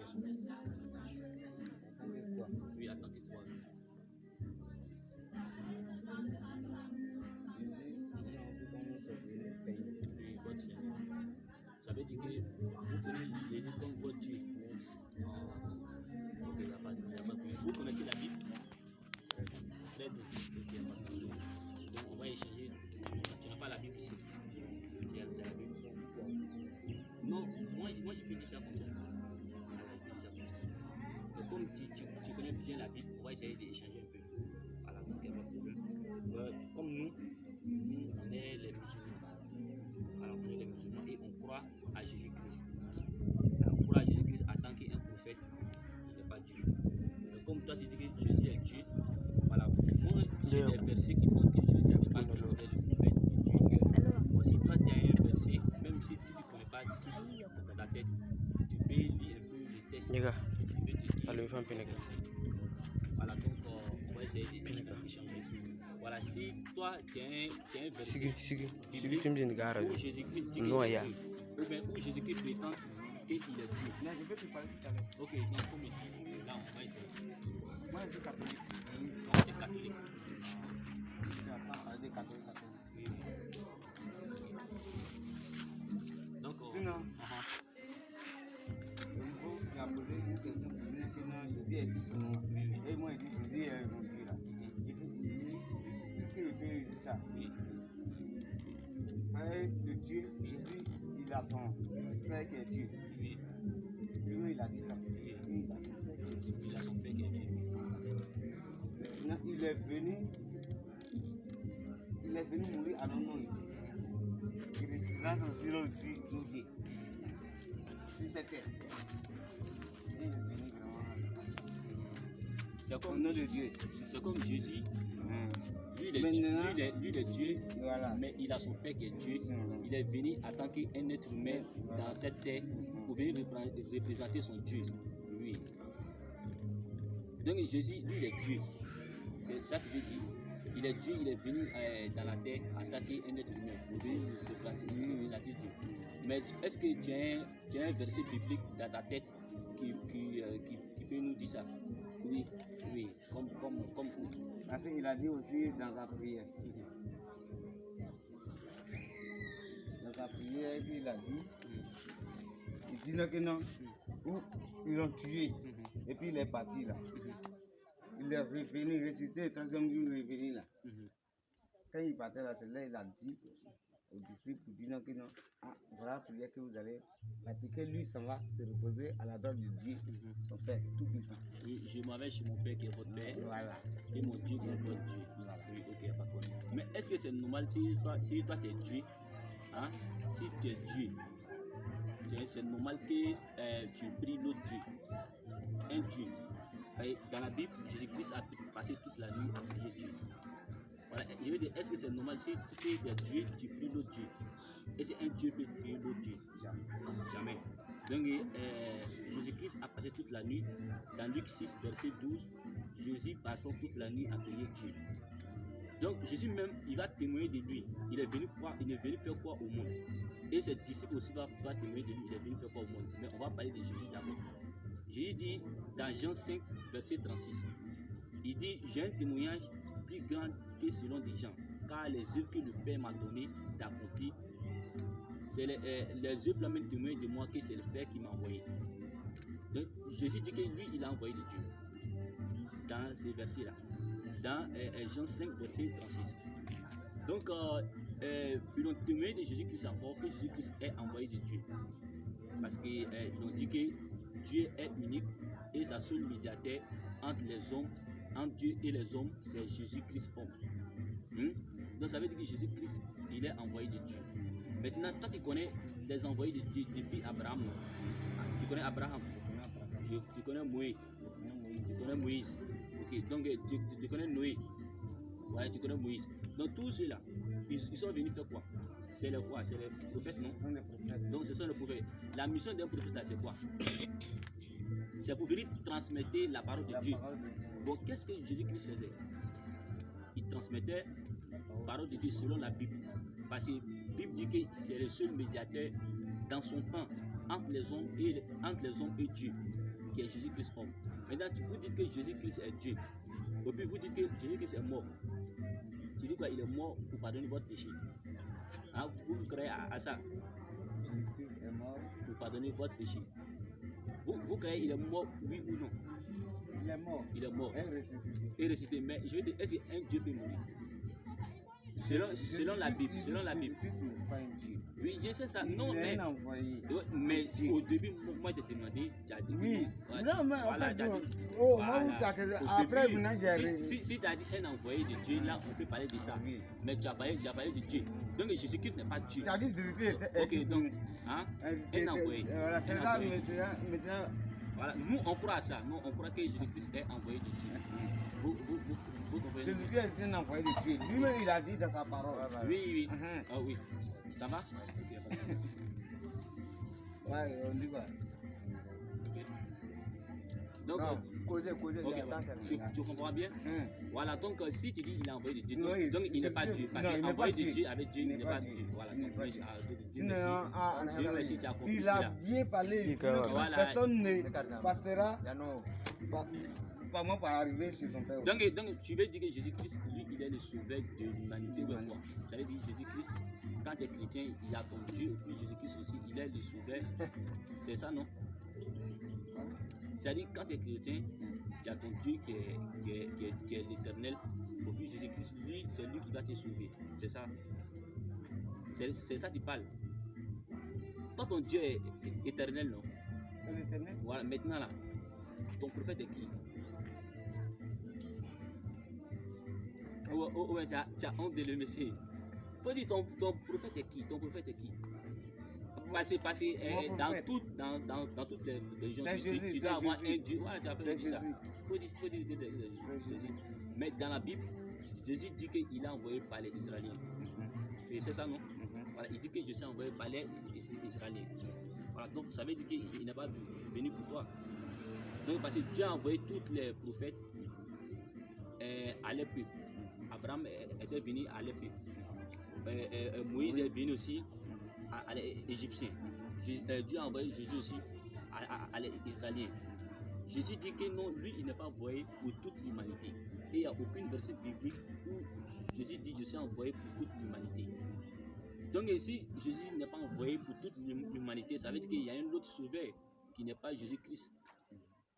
personne. Oui, en tant que quoi? Oui, votre Seigneur. Ça veut dire que vous connaissez Jésus comme votre Dieu. Ok, il n'y a pas de problème. Vous connaissez la Bible? Très bien. Ok, il n'y a pas de problème. Donc on va échanger. Tu n'as pas la Bible ici? Tu as la Bible? Non, moi je peux dire ça comme ça. Donc, comme tu connais bien la Bible, on va essayer d'échanger un peu. Voilà, donc il n'y a pas de problème. Comme nous, on est les musulmans. Alors, on est les musulmans et on croit à Jésus-Christ. On croit à Jésus-Christ en tant qu'un prophète, il n'est pas Dieu. Donc, comme toi tu dis que Jésus est Dieu, voilà, moi j'ai des versets qui montrent que Jésus n'est pas Dieu, il est le prophète de Dieu. Bon, si toi tu as un verset, même si tu ne connais pas, si dans ta tête, tu peux lire un peu les textes. Tu peux te dire, voilà, donc on va essayer d'échanger. Voilà, si toi tu as un verset où Jésus-Christ dit qu'il est Dieu, ou bien où Jésus-Christ prétend qu'il est Dieu. Là, je vais te parler tout à l'heure. Ok, donc comme là on va essayer. Moi, je suis catholique. C'est catholique. Tu attends des catholiques. Oui. Donc, sinon, il a posé une question pour dire que non, Jésus est dit pour nous. Et moi, il dit Jésus est mon Dieu là. Est-ce que le Père dit ça? oui. Le Dieu, Jésus, il a son Père qui est Dieu. Oui. Lui, il a dit ça. Oui. Il a son Père qui est Dieu. Maintenant, il est venu mourir à nos noms ici. Il représente aussi nos Dieu. Sur cette terre. Il est venu vraiment. C'est comme, au nom de Dieu. C'est comme Jésus. Lui, il est Dieu, voilà. Mais il a son Père qui est Dieu. Il est venu en tant qu'un être humain dans cette terre pour venir représenter son Dieu. Oui. Donc Jésus, lui, il est Dieu. C'est ça qui veut dire. Il est Dieu, il est venu dans la terre en tant qu'un être humain pour venir représenter Dieu. Mais est-ce que tu as un verset biblique dans ta tête qui peut nous dire ça? Oui, oui, comme où? Parce qu'il a dit aussi dans sa prière. Dans sa prière, il a dit, il dit que non, ils l'ont tué, et puis il est parti là. Il est revenu, ressuscité, le troisième jour, il est revenu là. Quand il partait là, c'est là il a dit aux disciples, disant que non, voilà la prière que vous allez pratiquer, lui s'en va se reposer à la droite de Dieu, son Père, tout puissant. Oui, je m'en vais chez mon Père qui est votre Père, voilà. Et mon Dieu qui est votre Dieu. Voilà. Oui, ok, pas de problème. Mais est-ce que c'est normal si toi tu es Dieu, hein? Si tu es Dieu, c'est normal que tu pries l'autre Dieu, un Dieu. Et dans la Bible, Jésus-Christ a passé toute la nuit à prier Dieu. Voilà. Je veux dire, est-ce que c'est normal si tu es Dieu, tu pries l'autre Dieu? Et c'est un Dieu peut prier l'autre Dieu? Jamais. Donc Jésus-Christ a passé toute la nuit. Dans Luc 6, verset 12, Jésus passant toute la nuit à prier Dieu. Donc Jésus même, il va témoigner de lui. Il est venu faire quoi au monde? Et ses disciples aussi vont témoigner de lui. Il est venu faire quoi au monde? Mais on va parler de Jésus d'abord. Jésus dit dans Jean 5, verset 36, il dit, j'ai un témoignage plus grand que selon des gens, car les œuvres que le Père m'a donné d'accomplir, c'est les œuvres là même témoignent de moi que c'est le Père qui m'a envoyé. Donc Jésus dit que lui, il a envoyé de Dieu. Dans ces versets-là. Dans Jean 5, verset 36. Donc, ils ont témoigné de Jésus-Christ encore que Jésus-Christ est envoyé de Dieu. Parce qu'ils ont dit que Dieu est unique et sa seule médiateur entre les hommes, entre Dieu et les hommes, c'est Jésus-Christ homme. Donc, ça veut dire que Jésus-Christ, il est envoyé de Dieu. Maintenant, toi, tu connais les envoyés de Dieu depuis Abraham. Tu connais Abraham. Tu connais Moïse. Tu connais Moïse. Ok, donc tu connais Noé. Ouais, tu connais Moïse. Donc tous ceux-là, ils sont venus faire quoi? C'est le quoi? C'est les prophètes, non? Ce sont les prophètes. Donc ce sont les prophètes. La mission d'un prophète là, c'est quoi? C'est pour venir transmettre la parole de Dieu. Bon, qu'est-ce que Jésus-Christ faisait? Il transmettait la parole de Dieu selon la Bible. Parce que la Bible dit que c'est le seul médiateur dans son temps entre les hommes et Dieu. qui est Jésus-Christ homme. Maintenant, vous dites que Jésus-Christ est Dieu. Et puis vous dites que Jésus-Christ est mort. Tu dis quoi? Il est mort pour pardonner votre péché. Hein? Vous croyez à ça? Jésus-Christ est mort. Pour pardonner votre péché. Vous croyez qu'il est mort, oui ou non? Il est mort. Il est mort. Et ressuscité. Et ressuscité. Mais je vais te dire, est-ce qu'un Dieu peut mourir? Selon la Bible. Selon la Bible. Jésus-Christ n'est pas un Dieu. Oui, je sais ça. Il Non, est mais. un envoyé. Ouais, mais Dieu. au début, moi, je t'ai demandé, tu as dit que. Oui. Ouais, Non, mais en voilà, fait, tu as dit- oh, voilà. moi, Au après, début, maintenant, j'ai... si tu as dit un envoyé de Dieu, là, on peut parler de ça. Oui. Mais tu as parlé de Dieu. Donc, Jésus-Christ n'est pas Dieu. Tu as dit Jésus-Christ était... Ok, donc, hein, un envoyé. Voilà, c'est Un ça, envoyé. maintenant... Voilà, nous, on croit à ça. Nous, on croit que Jésus-Christ est envoyé de Dieu. Vous comprenez? Jésus-Christ est un envoyé de Dieu. Lui-même, il a dit dans sa parole. Oui, oui. Mhm. Ah oui. Ça va? Ouais, on dit quoi? Donc, Non, causez, ok, il y a voilà. tant qu'à Tu comprends bien? Hum. Voilà, donc si tu dis il est envoyé de Dieu, Oui, donc il n'est pas c'est Dieu. Dieu. Parce Non, il n'est qu'envoyé pas de Dieu. Dieu avec Dieu, Il il n'est n'est pas pas Dieu. Dieu. Voilà, Il n'est donc pas merci. Dieu. Dieu Sinon, merci. Dieu merci, tu as compris il a cela. bien parlé. Voilà. Personne ne passera par moi par arriver chez son père. Donc tu veux dire que Jésus-Christ, lui, il est le sauveur de l'humanité. Ouais, quoi. Ça veut dire que Jésus-Christ, quand tu es chrétien, il y a ton Dieu, et puis Jésus-Christ aussi, il est le sauveur. C'est ça, non? C'est-à-dire quand tu es chrétien, tu as ton Dieu qui est l'éternel, et puis Jésus-Christ, lui, c'est lui qui va te sauver. C'est ça. C'est ça que tu parles. Toi, ton Dieu est éternel, non? C'est l'éternel. Voilà, maintenant là, ton prophète est qui? Ouais, tu as honte de le monsieur. Faut dire ton prophète est qui? Ton prophèt est qui? Parce que dans toutes les régions, tu dois avoir un Dieu. Voilà, tu as fait ça. Faut dire Jésus. Mais dans la Bible, Jésus dit qu'il a envoyé par les Israéliens. Tu sais ça, non? Voilà, il dit que je suis envoyé par les Israéliens. Voilà, donc ça veut dire qu'il n'est pas venu pour toi. Donc parce que Dieu a envoyé tous les prophètes à leur peuple. Abraham était venu à leur peuple. Moïse est venu aussi à les Égyptiens. Dieu a envoyé Jésus aussi à les Israéliens. Jésus dit que non, lui, il n'est pas envoyé pour toute l'humanité. Et il n'y a aucune verset biblique où Jésus dit je suis envoyé pour toute l'humanité. Donc ici, Jésus n'est pas envoyé pour toute l'humanité. Ça veut dire qu'il y a un autre sauveur qui n'est pas Jésus-Christ.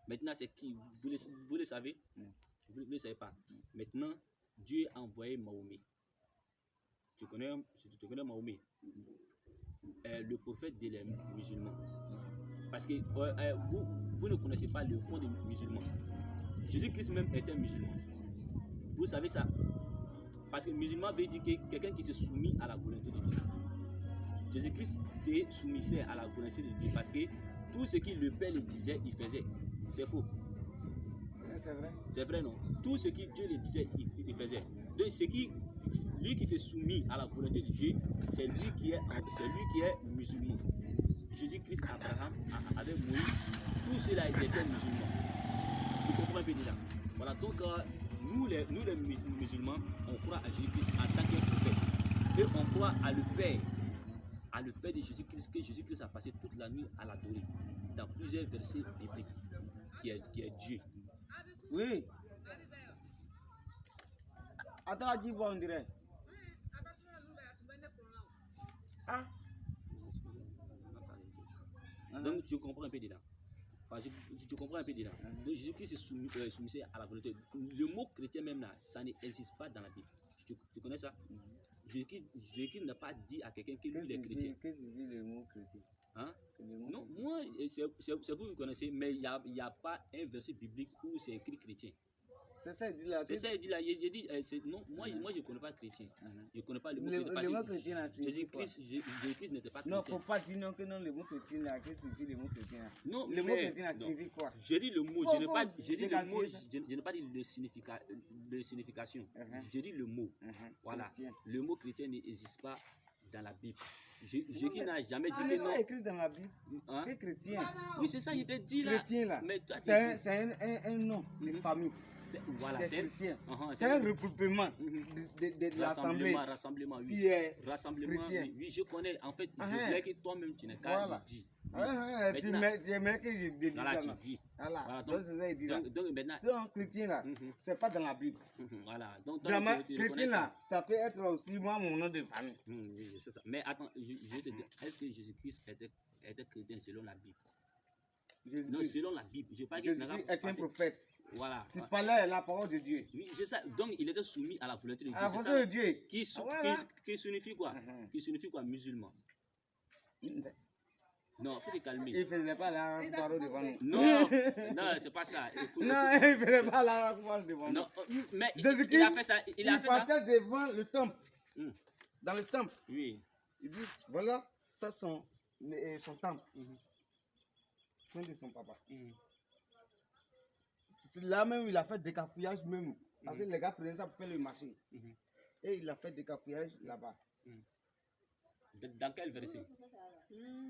Maintenant, c'est qui? Vous le savez? Vous ne le savez pas. Maintenant, Dieu a envoyé Mahomet. Tu connais Mahomet? Le prophète des musulmans. Parce que vous ne connaissez pas le fond des musulmans. Jésus-Christ même était musulman. Vous savez ça? Parce que musulman veut dire que quelqu'un qui se soumet à la volonté de Dieu. Jésus-Christ se soumettait à la volonté de Dieu parce que tout ce que le Père lui disait, il faisait. C'est faux. C'est vrai. C'est vrai, non? Tout ce que Dieu lui disait, il faisait. Donc, lui qui s'est soumis à la volonté de Dieu, c'est lui qui est musulman. Jésus-Christ, Abraham, avec Moïse, tous ceux-là, ils étaient musulmans. Tu comprends un peu déjà? Voilà, donc nous les musulmans, on croit à Jésus-Christ en tant que prophète. Et on croit à le Père de Jésus-Christ, que Jésus-Christ a passé toute la nuit à l'adorer. Dans plusieurs versets bibliques, qui est Dieu. Oui. Attends, dis bon, on dirait. Ah. Donc tu comprends un peu dedans. Tu comprends un peu dedans. Donc Jésus-Christ est soumis à la volonté. Le mot chrétien même là, ça n'existe pas dans la Bible. Tu connais ça? Jésus-Christ n'a pas dit à quelqu'un qu'il est chrétien. Qu'est-ce que dit le mot chrétien? Hein? Non, moi, c'est vous qui connaissez, mais il n'y a pas un verset biblique où c'est écrit chrétien. C'est ça, il dit là. C'est ça, il dit là. Il dit, non, moi, je ne connais pas chrétien. Je ne connais pas le mot chrétien. Le mot chrétien là, c'est Jésus-Christ n'était pas chrétien. Non, il ne faut pas dire non que non, le mot chrétien là. Qu'est-ce que dit le mot chrétien là? Non, le mot chrétien là signifie quoi? Je dis le mot, je n'ai pas dit le signification. Je dis le mot. Voilà. Chrétien. Le mot chrétien n'existe pas dans la Bible. Jésus n'a jamais dit que Il n'est non. pas écrit dans la Bible. Hein? C'est chrétien. Oui, c'est ça, il te dit là. Chrétien là. Mais toi, C'est un nom de famille. Voilà, c'est chrétien. Uh-huh, c'est un regroupement de l'assemblée. Rassemblement, oui. Qui est Rassemblement, chrétien. oui, je connais. En fait, je voulais que toi-même tu n'es qu'à le dire. Et puis, j'aimerais que je dédie Voilà, ça. tu dis. Voilà, Voilà, donc c'est ça, il dit là. donc maintenant, C'est un chrétien là, c'est pas dans la Bible. voilà. Donc, Dans ma tu reconnais chrétien ça. là, ça peut être aussi moi mon nom de famille. Oui, c'est ça. Mais attends, je vais te dire, est-ce que Jésus-Christ était chrétien selon la Bible? Non, Jésus selon la Bible. Je parle que tu n'as est pas un passé. prophète Voilà. qui parlait la parole de Dieu. Oui, c'est ça. Donc, il était soumis à la volonté de Dieu. À la C'est volonté ça. de Dieu. Voilà. Qui signifie quoi? Qui signifie quoi, musulman? Non, il faut te calmer. Il faisait pas la parole devant nous. Non, non, c'est pas ça. Écoute, Non, il faisait pas la parole devant nous. non, mais Jésus-Christ, il a fait ça. Il a fait ça. partait devant le temple. Hmm. Dans le temple. Oui. Il dit, voilà, ça son temple. Point de son papa. C'est là même, il a fait des cafouillages même. Parce que les gars prenaient ça pour faire le marché. Et il a fait des cafouillages là-bas. Dans quel verset?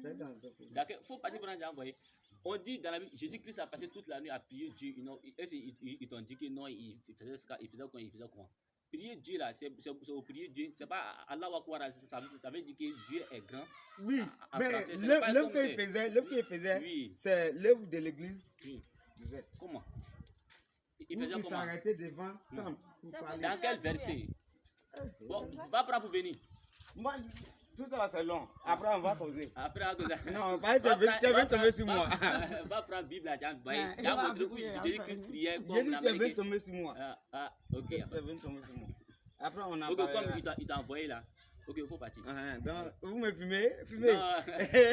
C'est dans le verset. Il faut pas dire pendant envoyé. On dit dans la Bible, Jésus-Christ a passé toute la nuit à prier Dieu. Ils t'ont dit que non, il faisait quoi? Il faisait quoi? Prier Dieu là, c'est au prier Dieu. C'est pas Allah Akbar, ça veut dire que Dieu est grand. Oui, En mais français, c'est l'œuvre pas comme qu'il faisait, Oui. c'est l'œuvre de l'église. Oui. Vous êtes. Comment? Il Où faisait il comment? s'arrêtait devant le temple pour parler. Dans quel verset? Bon, va prendre pour venir. Moi, tout ça là, c'est long. Après, on va causer. Après, Non, tu viens tomber sur moi. Va prendre la Bible là, tu as montré où Jésus-Christ priait. J'ai dit, tu viens tomber sur moi. Ok. Tu viens tomber sur moi. Après, on a Ok, parlé comme là. il t'a envoyé là. Ok, il faut partir. Donc, vous me fumez? Fumez. Non,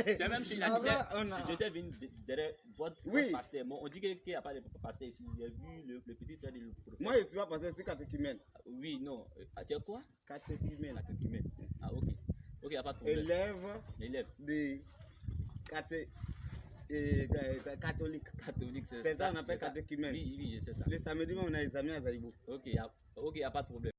c'est même chez la Après, disette. on a- J'étais venu derrière votre Oui. pasteur. Bon, on dit qu'il n'y a pas de pasteur ici. J'ai vu le petit frère de prophète. Moi, je ne suis pas passé, c'est catéchumène. Oui, non. Tu es quoi? Catéchumène. Catéchumène. Ah, ok. Ok, il n'y a pas de problème. Élève Élève. de catholique. Catholique, C'est ça, on appelle c'est ça. catéchumène. Oui, oui, je sais ça. Le samedi, on a examiné à Zaïbo. Ok, il n'y a pas de problème.